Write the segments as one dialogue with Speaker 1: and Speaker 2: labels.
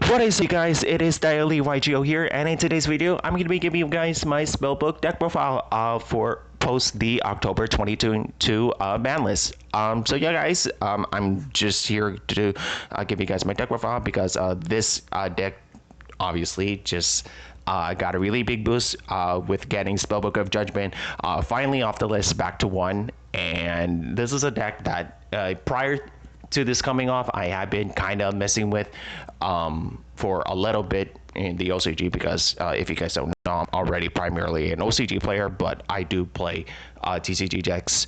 Speaker 1: What is up, guys? It is Daily YGO here, and in today's video, I'm going to be giving you guys my spellbook deck profile for post the October 2022 ban list. So yeah, guys, I'm just here to give you guys my deck profile because this deck obviously just got a really big boost with getting Spellbook of Judgment finally off the list back to 1. And this is a deck that prior to this coming off, I have been kind of messing with for a little bit in the OCG because if you guys don't know, I'm already primarily an OCG player, but I do play TCG decks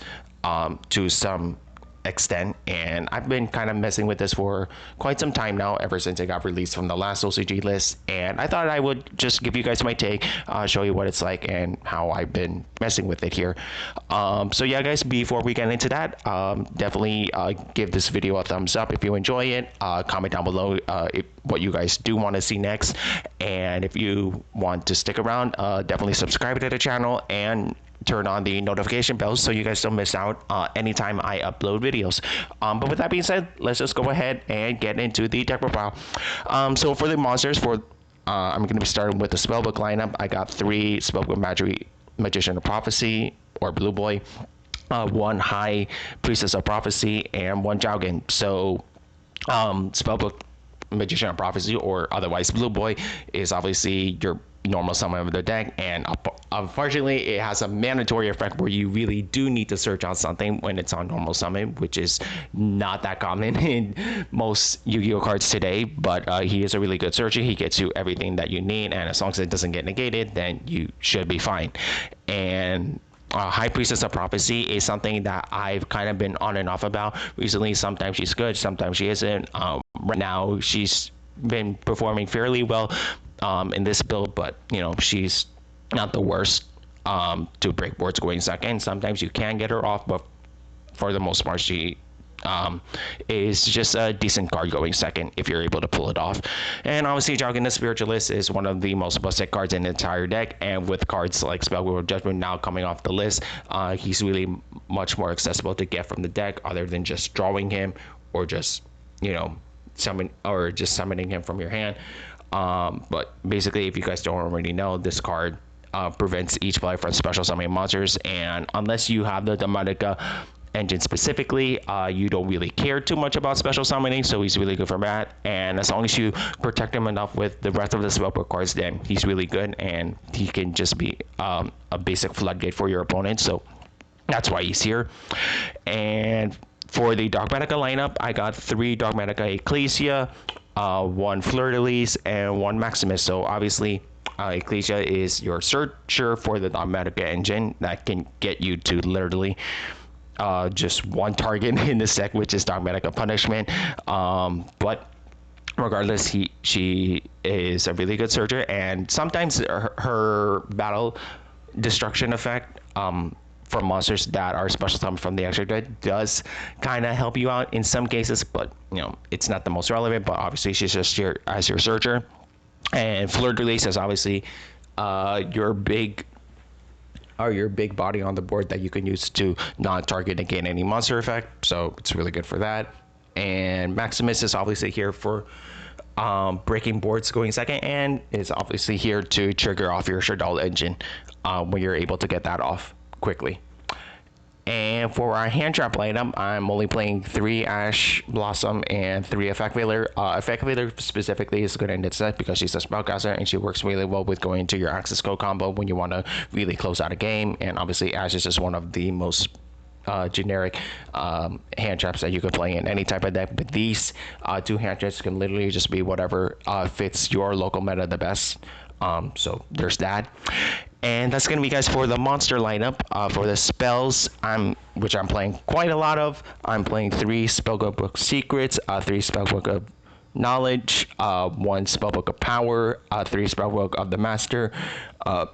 Speaker 1: to some extent, and I've been kind of messing with this for quite some time now, ever since it got released from the last OCG list. And I thought I would just give you guys my take, show you what it's like and how I've been messing with it here. So yeah, guys, before we get into that, definitely give this video a thumbs up if you enjoy it. Comment down below what you guys do want to see next, and if you want to stick around, definitely subscribe to the channel and turn on the notification bells so you guys don't miss out anytime I upload videos. But with that being said, let's just go ahead and get into the deck profile. So for the monsters, I'm going to be starting with the Spellbook lineup. I got 3 Spellbook Magician of Prophecy or Blue Boy, 1 High Priestess of Prophecy, and 1 Jowgen. So Spellbook Magician of Prophecy, or otherwise Blue Boy, is obviously your normal summon of the deck, and unfortunately it has a mandatory effect where you really do need to search on something when it's on normal summon, which is not that common in most Yu-Gi-Oh cards today. But he is a really good searcher. He gets you everything that you need, and as long as it doesn't get negated, then you should be fine. And High Priestess of Prophecy is something that I've kind of been on and off about recently. Sometimes she's good, sometimes she isn't. Right now she's been performing fairly well in this build, but you know, she's not the worst to break boards going second. Sometimes you can get her off, but for the most part she is just a decent card going second if you're able to pull it off. And obviously Jowgen the Spiritualist is one of the most busted cards in the entire deck, and with cards like Spellbook of Judgment now coming off the list, he's really much more accessible to get from the deck, other than just drawing him or just, you know, summoning him from your hand. But basically, if you guys don't already know, this card prevents each player from special summoning monsters, and unless you have the Domatica engine specifically, you don't really care too much about special summoning, so he's really good for that. And as long as you protect him enough with the rest of the Spellbook cards, then he's really good, and he can just be a basic floodgate for your opponent, so that's why he's here. And for the Dogmatica lineup, I got 3 Dogmatica Ecclesia, 1 Fleur-de-Lis, and 1 Maximus. So obviously Ecclesia is your searcher for the Dogmatica engine that can get you to literally just 1 target in this deck, which is Dogmatica Punishment. But regardless, she is a really good searcher, and sometimes her battle destruction effect for monsters that are special summoned from the extra deck does kind of help you out in some cases, but you know, it's not the most relevant. But obviously she's just here as your searcher. And Fleur-de-Lis is obviously your big body on the board that you can use to not target and gain any monster effect, so it's really good for that. And Maximus is obviously here for breaking boards going second, and is obviously here to trigger off your Shaddoll engine when you're able to get that off quickly. And for our hand trap lineup, I'm only playing 3 Ash Blossom and 3 Effect Veiler. Effect Veiler specifically is good in this set because she's a spellcaster, and she works really well with going into your Access Code combo when you want to really close out a game. And obviously Ash is just one of the most generic hand traps that you can play in any type of deck, but these 2 hand traps can literally just be whatever fits your local meta the best. So there's that. And that's gonna be, guys, for the monster lineup. For the spells, which I'm playing quite a lot of, I'm playing 3 Spellbook Secrets, 3 Spellbook of Knowledge, 1 Spellbook of Power, 3 Spellbook of the Master, 3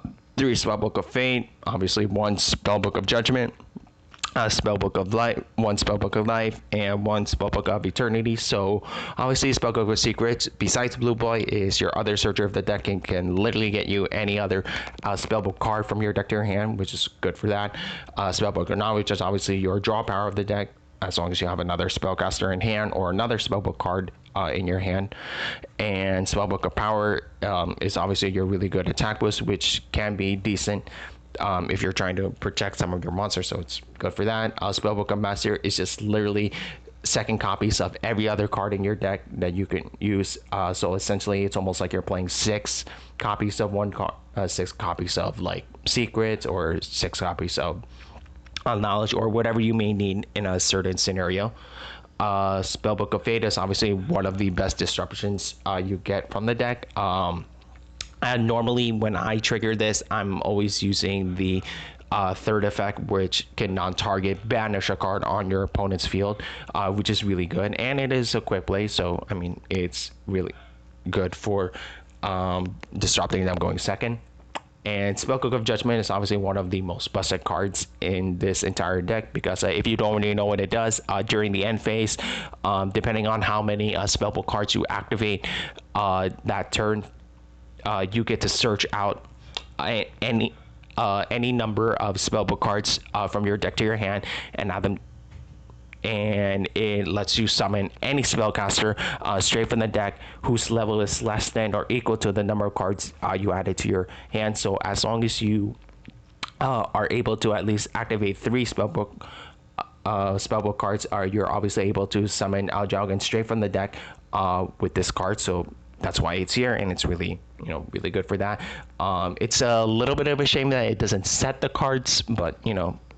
Speaker 1: Spellbook of Fate, obviously 1 Spellbook of Judgment, Spellbook of Life, 1 Spellbook of Life, and 1 Spellbook of Eternity. So obviously Spellbook of Secrets, besides Blue Boy, is your other searcher of the deck and can literally get you any other Spellbook card from your deck to your hand, which is good for that. Spellbook of Knowledge is obviously your draw power of the deck. as long as you have another spellcaster in hand or another spellbook card in your hand. And Spellbook of Power is obviously your really good attack boost, which can be decent if you're trying to protect some of your monsters, so it's good for that. Spellbook of Master is just literally second copies of every other card in your deck that you can use. So essentially, it's almost like you're playing six copies of one card, six copies of like secrets, or six copies of knowledge, or whatever you may need in a certain scenario. Spellbook of Fate is obviously one of the best disruptions you get from the deck. And normally, when I trigger this, I'm always using the third effect, which can non-target banish a card on your opponent's field, which is really good. And it is a quick play, so I mean, it's really good for disrupting them going second. And Spellbook of Judgment is obviously one of the most busted cards in this entire deck, because if you don't really know what it does, during the end phase, depending on how many Spellbook cards you activate that turn, you get to search out any number of Spellbook cards from your deck to your hand and add them, and it lets you summon any spellcaster straight from the deck whose level is less than or equal to the number of cards you added to your hand. So as long as you are able to at least activate 3 spellbook cards, you're obviously able to summon Aljaugen straight from the deck with this card. So that's why it's here, and it's really, really good for that. It's a little bit of a shame that it doesn't set the cards, but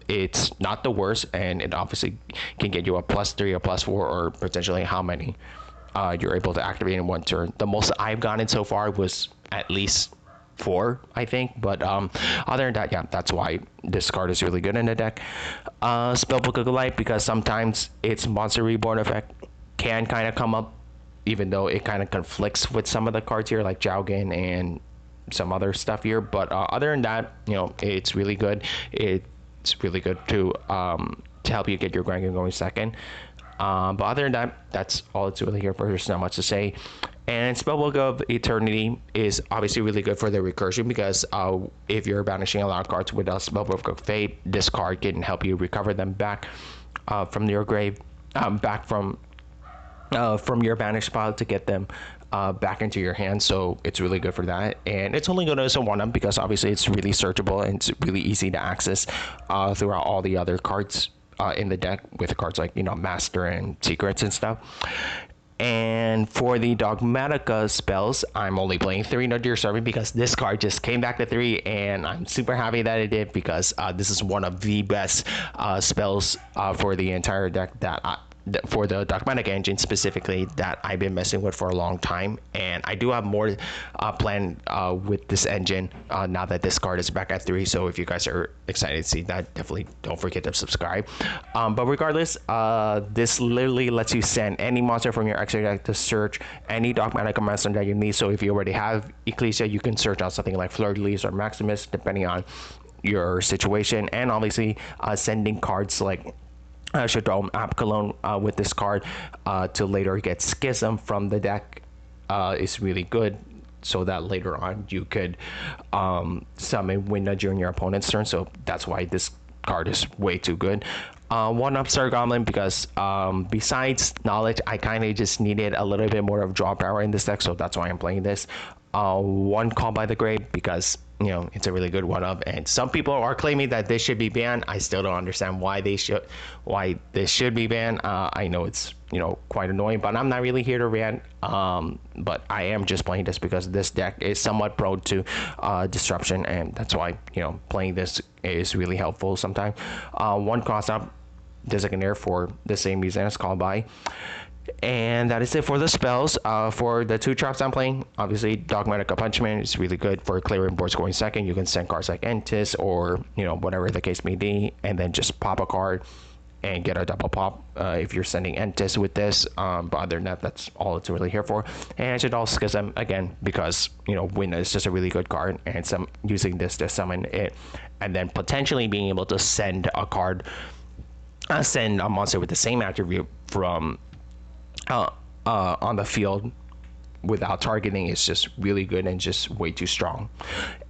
Speaker 1: it's not the worst, and it obviously can get you a +3, a +4, or potentially how many you're able to activate in one turn. The most I've gotten so far was at least 4, I think. But other than that, yeah, that's why this card is really good in the deck. Spellbook of Light, because sometimes its Monster Reborn effect can kind of come up, even though it kind of conflicts with some of the cards here, like Jaugen and some other stuff here. But other than that, it's really good. It's really good to help you get your Grangan going second. But other than that, that's all it's really here for. There's not much to say. And Spellbook of Eternity is obviously really good for the recursion, because if you're banishing a lot of cards with a Spellbook of Fate, this card can help you recover them back from your grave, back from your banished pile, to get them back into your hand. So it's really good for that, and it's only good as a 1-up because obviously it's really searchable and it's really easy to access throughout all the other cards in the deck, with cards like Master and Secrets and stuff. And for the Dogmatica spells, I'm only playing 3 No Dear Servant because this card just came back to 3, and I'm super happy that it did, because this is one of the best spells for the entire deck for the Dogmatic engine specifically, that I've been messing with for a long time. And I do have more planned with this engine now that this card is back at 3. So if you guys are excited to see that, definitely don't forget to subscribe. But regardless, this literally lets you send any monster from your extra deck to search any Dogmatic monster that you need. So if you already have Ecclesia, you can search out something like Fleur de Lis or Maximus, depending on your situation. And obviously sending cards like Shadow Abkalon with this card to later get Schism from the deck is really good, so that later on you could summon Winda during your opponent's turn. So that's why this card is way too good. 1-up Star Goblin, because besides knowledge, I kind of just needed a little bit more of draw power in this deck, so that's why I'm playing this. 1 Call by the Grave, because it's a really good 1-up, and some people are claiming that this should be banned. I still don't understand why this should be banned. I know it's quite annoying, but I'm not really here to rant. But I am just playing this because this deck is somewhat prone to disruption, and that's why playing this is really helpful sometimes. 1 cost up Designator for the same reason as Call by. And that is it for the spells. For the 2 traps I'm playing, obviously Dogmatic Punishment is really good for clearing boards going second. You can send cards like Entis or whatever the case may be, and then just pop a card and get a double pop if you're sending Entis with this. But other than that, that's all it's really here for. And I should also Schism again, because Win is just a really good card, and some using this to summon it, and then potentially being able to send a card, send a monster with the same attribute from on the field without targeting is just really good and just way too strong.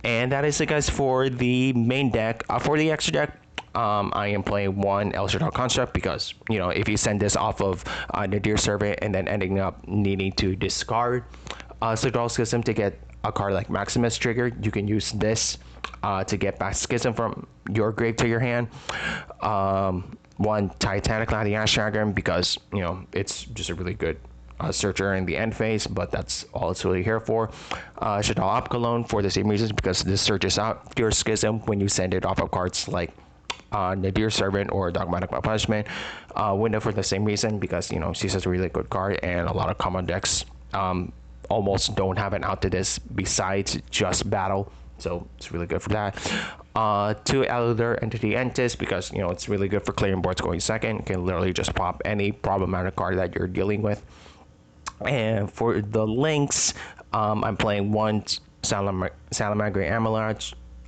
Speaker 1: And that is it, guys, for the main deck. For the extra deck, I am playing one Elsterdal Construct because, you know, if you send this off of Nadir Servant and then ending up needing to discard Sigil Schism to get a card like Maximus triggered, you can use this to get back Schism from your grave to your hand. One Titanic Land, the Ash Dragon, because, you know, it's just a really good searcher in the end phase, but that's all it's really here for. Shadal Apkalon for the same reasons, because this searches out your Schism when you send it off of cards like Nadir Servant or Dogmatic Punishment. Window for the same reason, because, you know, she's a really good card, and a lot of common decks almost don't have an out to this besides just battle, so it's really good for that. Two Elder Entity Entis, because, you know, it's really good for clearing boards going second. You can literally just pop any problematic card that you're dealing with. And for the links, I'm playing one Salamangre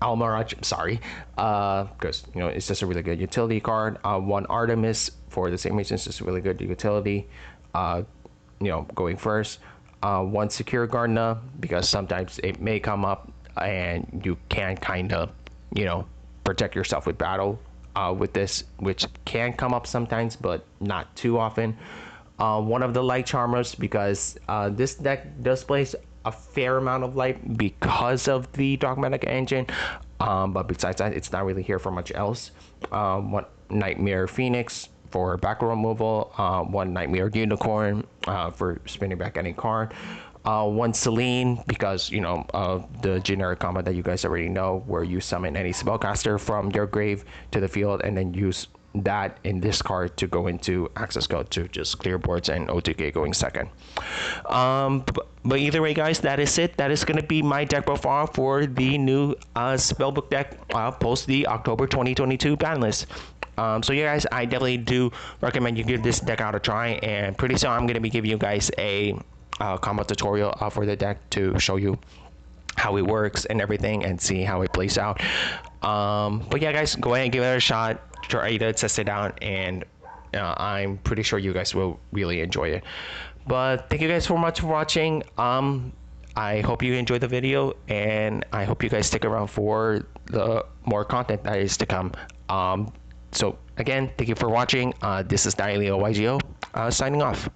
Speaker 1: Almaraj, sorry, because, you know, it's just a really good utility card. One Artemis for the same reason, it's just a really good utility, you know, going first. One Secure Gardener, because sometimes it may come up and you can kind of, you know, protect yourself with battle with this, which can come up sometimes, but not too often. One of the Light Charmers, because this deck does place a fair amount of light because of the Dogmatic Engine, but besides that, it's not really here for much else. One Nightmare Phoenix for back row removal, one Nightmare Unicorn for spinning back any card, one Celine, because, you know, the generic combo that you guys already know, where you summon any spellcaster from your grave to the field and then use that in this card to go into access code to just clear boards and OTK going second. But either way, guys, that is it. That is going to be my deck profile for the new Spellbook deck post the October 2022 ban list. So yeah, guys, I definitely do recommend you give this deck out a try, and pretty soon I'm going to be giving you guys a combo tutorial for the deck to show you how it works and everything, and see how it plays out. But yeah, guys, go ahead and give it a shot, try to test it out, and I'm pretty sure you guys will really enjoy it. But thank you guys so much for watching. I hope you enjoyed the video, and I hope you guys stick around for the more content that is to come. So again, thank you for watching. This is Dialeo YGO signing off.